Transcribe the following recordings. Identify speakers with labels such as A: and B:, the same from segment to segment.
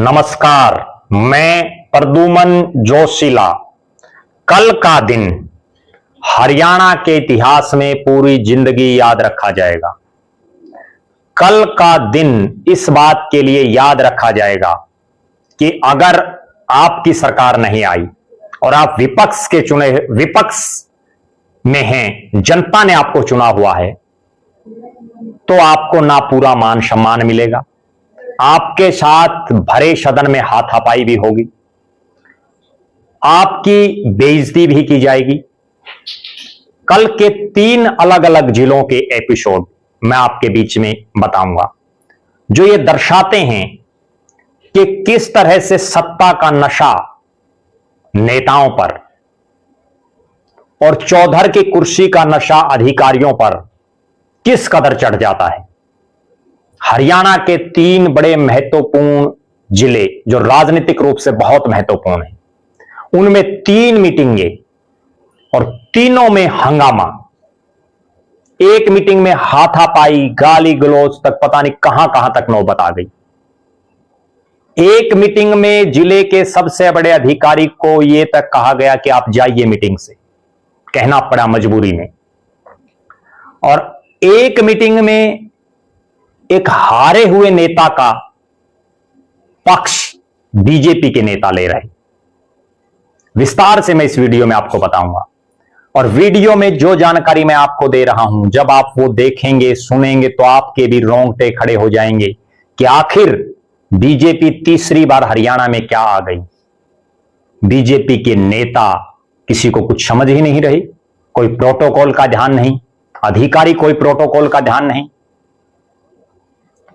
A: नमस्कार, मैं प्रद्युमन जोशीला। कल का दिन हरियाणा के इतिहास में पूरी जिंदगी याद रखा जाएगा। कल का दिन इस बात के लिए याद रखा जाएगा कि अगर आपकी सरकार नहीं आई और आप विपक्ष में हैं, जनता ने आपको चुना हुआ है, तो आपको ना पूरा मान सम्मान मिलेगा, आपके साथ भरे सदन में हाथापाई भी होगी, आपकी बेइज्जती भी की जाएगी। कल के 3 अलग अलग जिलों के एपिसोड मैं आपके बीच में बताऊंगा, जो ये दर्शाते हैं कि किस तरह से सत्ता का नशा नेताओं पर और चौधर की कुर्सी का नशा अधिकारियों पर किस कदर चढ़ जाता है। हरियाणा के 3 बड़े महत्वपूर्ण जिले जो राजनीतिक रूप से बहुत महत्वपूर्ण हैं, उनमें 3 मीटिंगें और तीनों में हंगामा। एक मीटिंग में हाथापाई, गाली गलौज तक पता नहीं कहां कहां तक नौबत आ गई। एक मीटिंग में जिले के सबसे बड़े अधिकारी को यह तक कहा गया कि आप जाइए मीटिंग से, कहना पड़ा मजबूरी में। और एक मीटिंग में एक हारे हुए नेता का पक्ष बीजेपी के नेता ले रहे। विस्तार से मैं इस वीडियो में आपको बताऊंगा, और वीडियो में जो जानकारी मैं आपको दे रहा हूं, जब आप वो देखेंगे सुनेंगे तो आपके भी रोंगटे खड़े हो जाएंगे कि आखिर बीजेपी तीसरी बार हरियाणा में क्या आ गई। बीजेपी के नेता किसी को कुछ समझ ही नहीं रहे, कोई प्रोटोकॉल का ध्यान नहीं, अधिकारी कोई प्रोटोकॉल का ध्यान नहीं।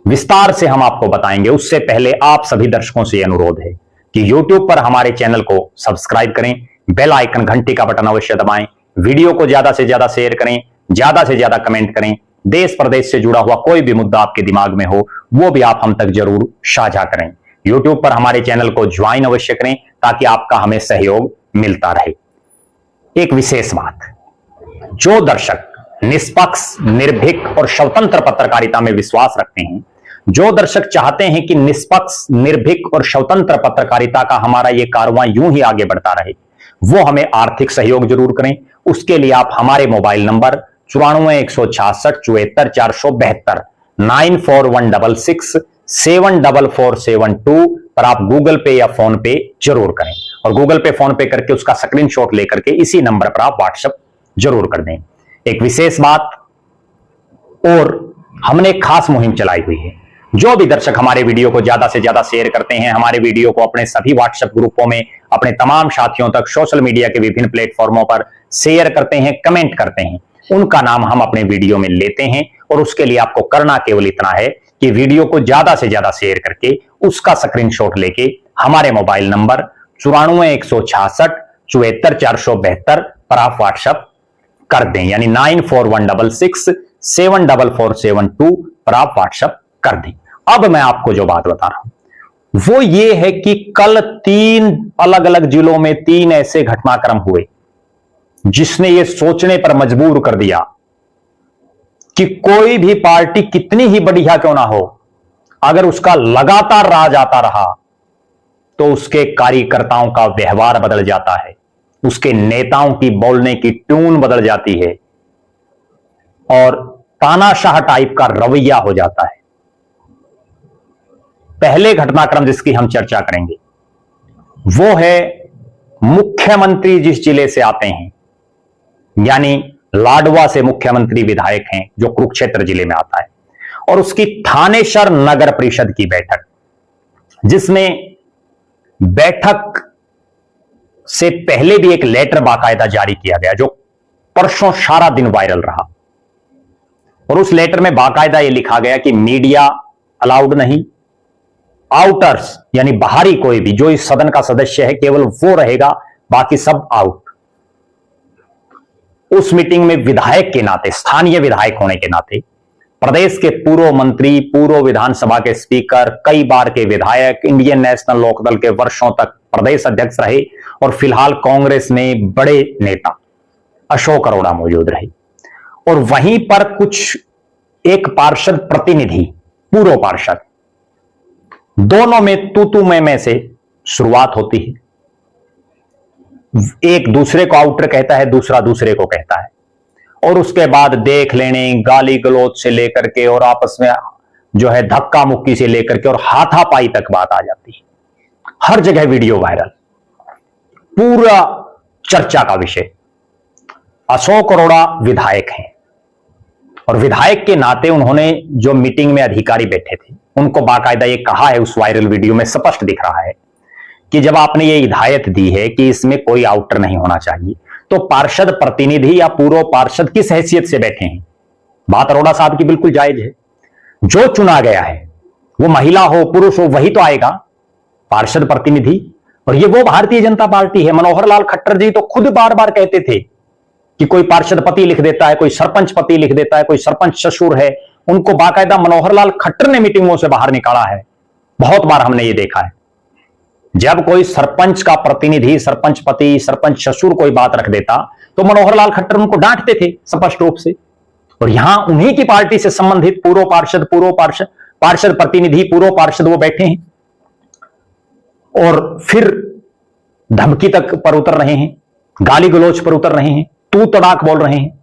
A: विस्तार से हम आपको बताएंगे। उससे पहले आप सभी दर्शकों से अनुरोध है कि YouTube पर हमारे चैनल को सब्सक्राइब करें, बेल आइकन घंटी का बटन अवश्य दबाएं, वीडियो को ज्यादा से ज्यादा शेयर करें, ज्यादा से ज्यादा कमेंट करें। देश प्रदेश से जुड़ा हुआ कोई भी मुद्दा आपके दिमाग में हो वो भी आप हम तक जरूर साझा करें। YouTube पर हमारे चैनल को ज्वाइन अवश्य करें ताकि आपका हमें सहयोग मिलता रहे। एक विशेष बात, जो दर्शक निष्पक्ष, निर्भीक और स्वतंत्र पत्रकारिता में विश्वास रखते हैं, जो दर्शक चाहते हैं कि निष्पक्ष, निर्भीक और स्वतंत्र पत्रकारिता का हमारा यह कारवां यूं ही आगे बढ़ता रहे, वो हमें आर्थिक सहयोग जरूर करें। उसके लिए आप हमारे मोबाइल नंबर 9416674472 9416674472 पर आप गूगल पे या फोन पे जरूर करें, और गूगल पे फोन पे करके उसका स्क्रीनशॉट लेकर के इसी नंबर पर आप व्हाट्सएप जरूर कर दें। एक विशेष बात और, हमने एक खास मुहिम चलाई हुई है। जो भी दर्शक हमारे वीडियो को ज्यादा से ज्यादा शेयर करते हैं, हमारे वीडियो को अपने सभी व्हाट्सएप ग्रुपों में अपने तमाम साथियों तक, सोशल मीडिया के विभिन्न प्लेटफॉर्मों पर शेयर करते हैं, कमेंट करते हैं, उनका नाम हम अपने वीडियो में लेते हैं। और उसके लिए आपको करना केवल इतना है कि वीडियो को ज्यादा से ज्यादा शेयर करके उसका स्क्रीनशॉट लेके हमारे मोबाइल नंबर 9416674472 पर आप व्हाट्सएप कर दें, यानी 9416674472 पर आप व्हाट्सएप कर दें। अब मैं आपको जो बात बता रहा हूं वो ये है कि कल 3 अलग अलग जिलों में 3 ऐसे घटनाक्रम हुए जिसने ये सोचने पर मजबूर कर दिया कि कोई भी पार्टी कितनी ही बढ़िया क्यों ना हो, अगर उसका लगातार राज आता रहा तो उसके कार्यकर्ताओं का व्यवहार बदल जाता है, उसके नेताओं की बोलने की ट्यून बदल जाती है और तानाशाह टाइप का रवैया हो जाता है। पहले घटनाक्रम जिसकी हम चर्चा करेंगे वो है मुख्यमंत्री जिस जिले से आते हैं, यानी लाडवा से मुख्यमंत्री विधायक हैं जो कुरुक्षेत्र जिले में आता है, और उसकी थानेसर नगर परिषद की बैठक, जिसमें बैठक से पहले भी एक लेटर बाकायदा जारी किया गया जो परसों सारा दिन वायरल रहा। और उस लेटर में बाकायदा यह लिखा गया कि मीडिया अलाउड नहीं, आउटर्स यानी बाहरी कोई भी जो इस सदन का सदस्य है केवल वो रहेगा, बाकी सब आउट। उस मीटिंग में विधायक के नाते, स्थानीय विधायक होने के नाते, प्रदेश के पूर्व मंत्री, पूर्व विधानसभा के स्पीकर, कई बार के विधायक, इंडियन नेशनल लोकदल के वर्षों तक प्रदेश अध्यक्ष रहे और फिलहाल कांग्रेस में बड़े नेता अशोक अरोड़ा मौजूद रहे। और वहीं पर कुछ एक पार्षद प्रतिनिधि, पूर्व पार्षद, दोनों में तू मैं से शुरुआत होती है। एक दूसरे को आउटर कहता है, दूसरा दूसरे को कहता है, और उसके बाद देख लेने, गाली गलौज से लेकर के और आपस में जो है धक्का मुक्की से लेकर के और हाथापाई तक बात आ जाती है। हर जगह वीडियो वायरल, पूरा चर्चा का विषय। अशोक अरोड़ा विधायक हैं और विधायक के नाते उन्होंने जो मीटिंग में अधिकारी बैठे थे उनको बाकायदा ये कहा है, उस वायरल वीडियो में स्पष्ट दिख रहा है कि जब आपने ये हिदायत दी है कि इसमें कोई आउटर नहीं होना चाहिए, तो पार्षद प्रतिनिधि या पूर्व पार्षद किस हैसियत से बैठे हैं? बात अरोड़ा साहब की बिल्कुल जायज है। जो चुना गया है वो महिला हो पुरुष हो वही तो आएगा पार्षद प्रतिनिधि, और ये वो भारतीय जनता पार्टी है। मनोहर लाल खट्टर जी तो खुद बार बार कहते थे कि कोई पार्षद पति लिख देता है, कोई सरपंच पति लिख देता है, कोई सरपंच ससुर है। उनको बाकायदा मनोहर लाल खट्टर ने मीटिंगों से बाहर निकाला है। बहुत बार हमने ये देखा है, जब कोई सरपंच का प्रतिनिधि, सरपंच पति, सरपंच ससुर कोई बात रख देता तो मनोहर लाल खट्टर उनको डांटते थे स्पष्ट रूप से। और यहां उन्हीं की पार्टी से संबंधित पूर्व पार्षद प्रतिनिधि, पूर्व पार्षद वो बैठे हैं और फिर धमकी तक पर उतर रहे हैं, गाली गलौज पर उतर रहे हैं, तू तड़ाक बोल रहे हैं।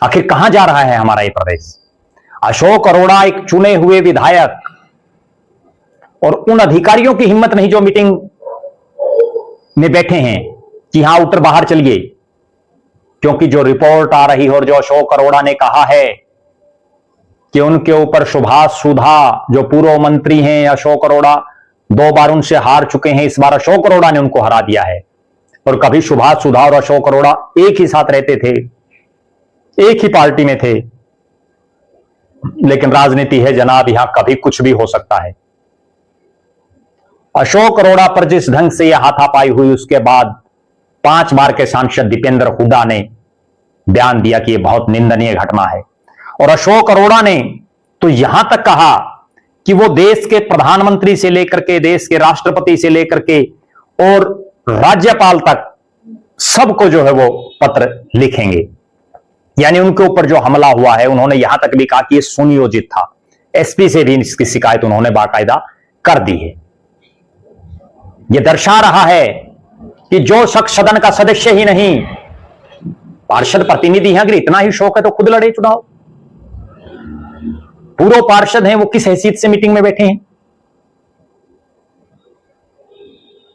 A: आखिर कहां जा रहा है हमारा ये प्रदेश? अशोक अरोड़ा एक चुने हुए विधायक, और उन अधिकारियों की हिम्मत नहीं जो मीटिंग में बैठे हैं कि यहां आउटर बाहर चलिए, क्योंकि जो रिपोर्ट आ रही है और जो अशोक अरोड़ा ने कहा है कि उनके ऊपर सुभाष सुधा जो पूर्व मंत्री हैं, अशोक अरोड़ा 2 बार उनसे हार चुके हैं, इस बार अशोक अरोड़ा ने उनको हरा दिया है। और कभी सुभाष सुधा और अशोक अरोड़ा एक ही साथ रहते थे, एक ही पार्टी में थे, लेकिन राजनीति है जनाब, यहां कभी कुछ भी हो सकता है। अशोक अरोड़ा पर जिस ढंग से यह हाथापाई हुई, उसके बाद 5 बार के सांसद दीपेंद्र हुड्डा ने बयान दिया कि यह बहुत निंदनीय घटना है। और अशोक अरोड़ा ने तो यहां तक कहा कि वो देश के प्रधानमंत्री से लेकर के, देश के राष्ट्रपति से लेकर के और राज्यपाल तक सबको जो है वो पत्र लिखेंगे। यानी उनके ऊपर जो हमला हुआ है, उन्होंने यहां तक भी कहा कि यह सुनियोजित था। एसपी से भी इसकी शिकायत उन्होंने बाकायदा कर दी है। यह दर्शा रहा है कि जो शख्स सदन का सदस्य ही नहीं, पार्षद प्रतिनिधि हैं, अगर इतना ही शौक है तो खुद लड़े चुनाव। पूर्व पार्षद हैं, वो किस हैसियत से मीटिंग में बैठे हैं?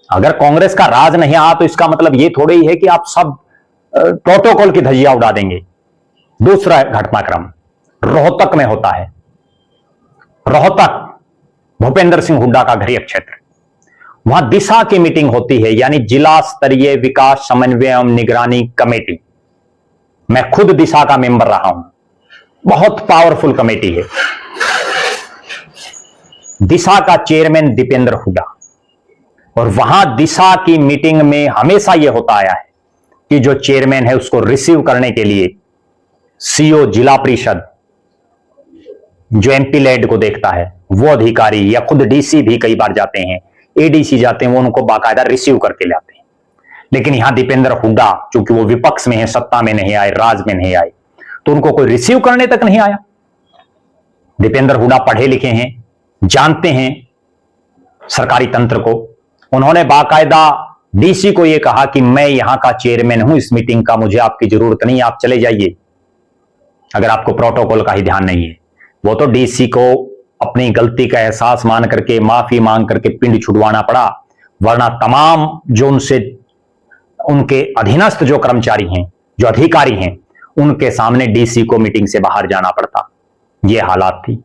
A: अगर कांग्रेस का राज नहीं आया तो इसका मतलब यह थोड़ा ही है कि आप सब प्रोटोकॉल की धज्जियां उड़ा देंगे। दूसरा घटनाक्रम रोहतक में होता है। रोहतक भूपेंद्र सिंह हुड्डा का गृह क्षेत्र, वहां दिशा की मीटिंग होती है, यानी जिला स्तरीय विकास समन्वय एवं निगरानी कमेटी। मैं खुद दिशा का मेंबर रहा हूं, बहुत पावरफुल कमेटी है। दिशा का चेयरमैन दीपेंद्र हुड्डा, और वहां दिशा की मीटिंग में हमेशा यह होता आया है कि जो चेयरमैन है उसको रिसीव करने के लिए सीओ जिला परिषद जो एमपी लैड को देखता है वो अधिकारी, या खुद डीसी भी कई बार जाते हैं, एडीसी जाते हैं, वो उनको बाकायदा रिसीव करके लाते हैं। लेकिन यहां दीपेंद्र हुड्डा चूंकि वो विपक्ष में है, सत्ता में नहीं आए, राज में नहीं आए, तो उनको कोई रिसीव करने तक नहीं आया। दीपेंद्र हुड्डा पढ़े लिखे हैं, जानते हैं सरकारी तंत्र को। उन्होंने बाकायदा डीसी को यह कहा कि मैं यहां का चेयरमैन हूं इस मीटिंग का, मुझे आपकी जरूरत नहीं, आप चले जाइए अगर आपको प्रोटोकॉल का ही ध्यान नहीं है। वो तो डीसी को अपनी गलती का एहसास मान करके, माफी मांग करके पिंड छुड़वाना पड़ा, वरना तमाम जो उनके अधीनस्थ जो कर्मचारी हैं, जो अधिकारी हैं, उनके सामने डीसी को मीटिंग से बाहर जाना पड़ता। यह हालात थी।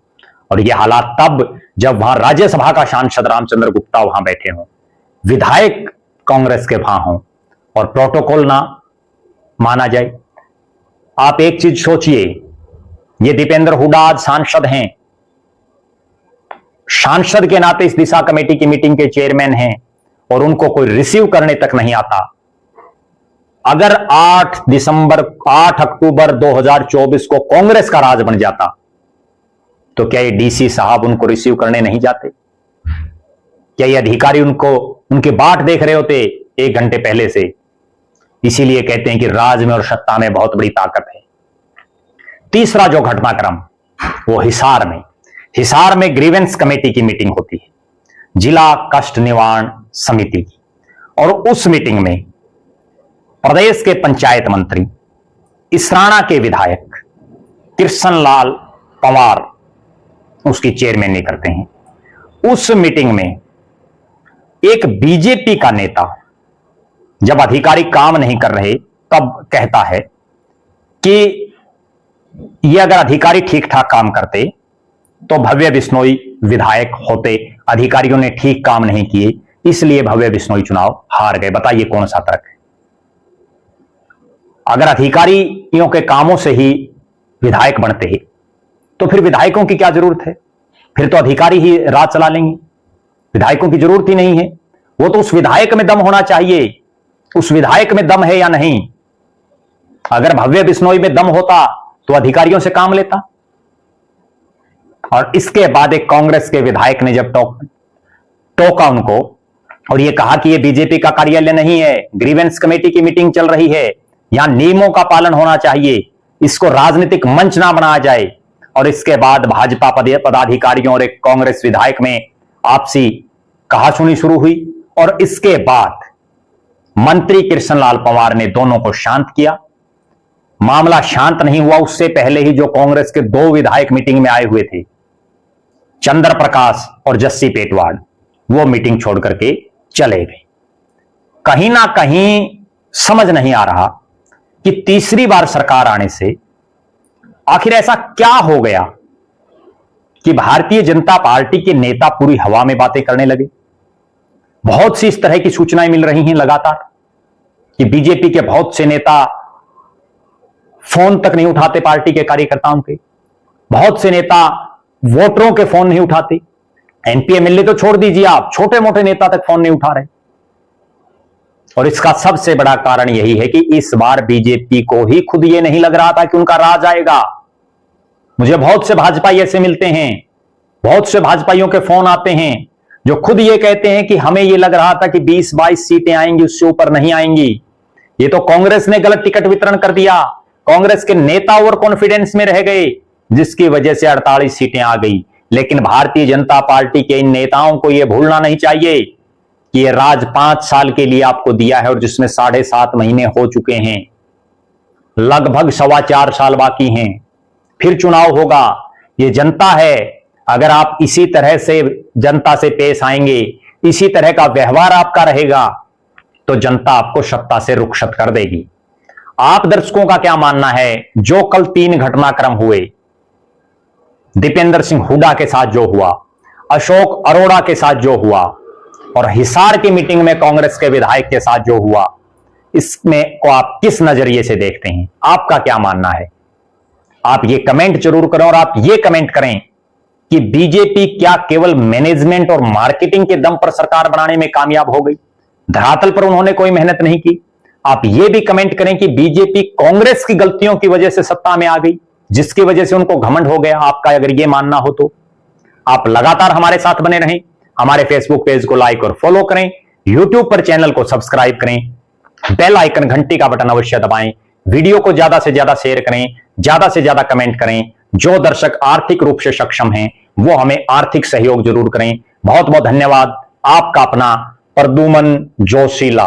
A: और यह हालात तब जब वहां राज्यसभा का सांसद रामचंद्र गुप्ता वहां बैठे हों, विधायक कांग्रेस के वहां हों और प्रोटोकॉल ना माना जाए। आप एक चीज सोचिए, ये दीपेंद्र हुड्डा आज सांसद हैं, सांसद के नाते इस दिशा कमेटी की मीटिंग के चेयरमैन हैं, और उनको कोई रिसीव करने तक नहीं आता। अगर 8 अक्टूबर 2024 को कांग्रेस का राज बन जाता तो क्या ये डीसी साहब उनको रिसीव करने नहीं जाते? क्या ये अधिकारी उनके बाट देख रहे होते 1 घंटे पहले से? इसीलिए कहते हैं कि राज में और सत्ता में बहुत बड़ी ताकत है। तीसरा जो घटनाक्रम वो हिसार में। हिसार में ग्रीवेंस कमेटी की मीटिंग होती है, जिला कष्ट निवारण समिति की, और उस मीटिंग में प्रदेश के पंचायत मंत्री, इसराना के विधायक कृष्णलाल पंवार उसकी चेयरमैनी करते हैं। उस मीटिंग में एक बीजेपी का नेता जब अधिकारी काम नहीं कर रहे तब कहता है कि ये अगर अधिकारी ठीक ठाक काम करते तो भव्य बिश्नोई विधायक होते, अधिकारियों ने ठीक काम नहीं किए इसलिए भव्य बिश्नोई चुनाव हार गए। बताइए कौन सा तर्क है? अगर अधिकारियों के कामों से ही विधायक बनते हैं तो फिर विधायकों की क्या जरूरत है? फिर तो अधिकारी ही राज चला लेंगे, विधायकों की जरूरत ही नहीं है। वो तो उस विधायक में दम होना चाहिए, उस विधायक में दम है या नहीं। अगर भव्य बिश्नोई में दम होता तो अधिकारियों से काम लेता। और इसके बाद एक कांग्रेस के विधायक ने जब टोका उनको और यह कहा कि यह बीजेपी का कार्यालय नहीं है, ग्रीवेंस कमेटी की मीटिंग चल रही है, यहां नियमों का पालन होना चाहिए, इसको राजनीतिक मंच ना बनाया जाए। और इसके बाद भाजपा पदाधिकारियों और एक कांग्रेस विधायक में आपसी कहासुनी शुरू हुई और इसके बाद मंत्री कृष्णलाल पंवार ने दोनों को शांत किया। मामला शांत नहीं हुआ उससे पहले ही जो कांग्रेस के दो विधायक मीटिंग में आए हुए थे, चंद्र प्रकाश और जस्सी पेटवाड़, वो मीटिंग छोड़ करके चले गए। कहीं ना कहीं समझ नहीं आ रहा कि तीसरी बार सरकार आने से आखिर ऐसा क्या हो गया कि भारतीय जनता पार्टी के नेता पूरी हवा में बातें करने लगे। बहुत सी इस तरह की सूचनाएं मिल रही हैं लगातार कि बीजेपी के बहुत से नेता फोन तक नहीं उठाते पार्टी के कार्यकर्ताओं के, बहुत से नेता वोटरों के फोन नहीं उठाते। एमपी एमएलए तो छोड़ दीजिए, आप छोटे मोटे नेता तक फोन नहीं उठा रहे। और इसका सबसे बड़ा कारण यही है कि इस बार बीजेपी को ही खुद ये नहीं लग रहा था कि उनका राज आएगा। मुझे बहुत से भाजपाई ऐसे मिलते हैं, बहुत से भाजपाइयों के फोन आते हैं जो खुद ये कहते हैं कि हमें ये लग रहा था कि 20-22 सीटें आएंगी, उससे ऊपर नहीं आएंगी। ये तो कांग्रेस ने गलत टिकट वितरण कर दिया, कांग्रेस के नेता ओवर कॉन्फिडेंस में रह गए जिसकी वजह से 48 सीटें आ गई। लेकिन भारतीय जनता पार्टी के इन नेताओं को यह भूलना नहीं चाहिए कि यह राज 5 साल के लिए आपको दिया है और जिसमें 7.5 महीने हो चुके हैं, लगभग 4.25 साल बाकी हैं, फिर चुनाव होगा। यह जनता है, अगर आप इसी तरह से जनता से पेश आएंगे, इसी तरह का व्यवहार आपका रहेगा तो जनता आपको सत्ता से रुखसत कर देगी। आप दर्शकों का क्या मानना है? जो कल 3 घटनाक्रम हुए, दीपेंद्र सिंह हुड्डा के साथ जो हुआ, अशोक अरोड़ा के साथ जो हुआ और हिसार की मीटिंग में कांग्रेस के विधायक के साथ जो हुआ, इसमें को आप किस नजरिए से देखते हैं? आपका क्या मानना है? आप ये कमेंट जरूर करें और आप ये कमेंट करें कि बीजेपी क्या केवल मैनेजमेंट और मार्केटिंग के दम पर सरकार बनाने में कामयाब हो गई, धरातल पर उन्होंने कोई मेहनत नहीं की? आप ये भी कमेंट करें कि बीजेपी कांग्रेस की गलतियों की वजह से सत्ता में आ गई, जिसकी वजह से उनको घमंड हो गया। आपका अगर ये मानना हो तो आप लगातार हमारे साथ बने रहें, हमारे फेसबुक पेज को लाइक और फॉलो करें, यूट्यूब पर चैनल को सब्सक्राइब करें, बेल आइकन घंटी का बटन अवश्य दबाएं, वीडियो को ज्यादा से ज्यादा शेयर करें, ज्यादा से ज्यादा कमेंट करें। जो दर्शक आर्थिक रूप से सक्षम हैं वो हमें आर्थिक सहयोग जरूर करें। बहुत बहुत धन्यवाद। आपका अपना प्रद्युमन जोशीला।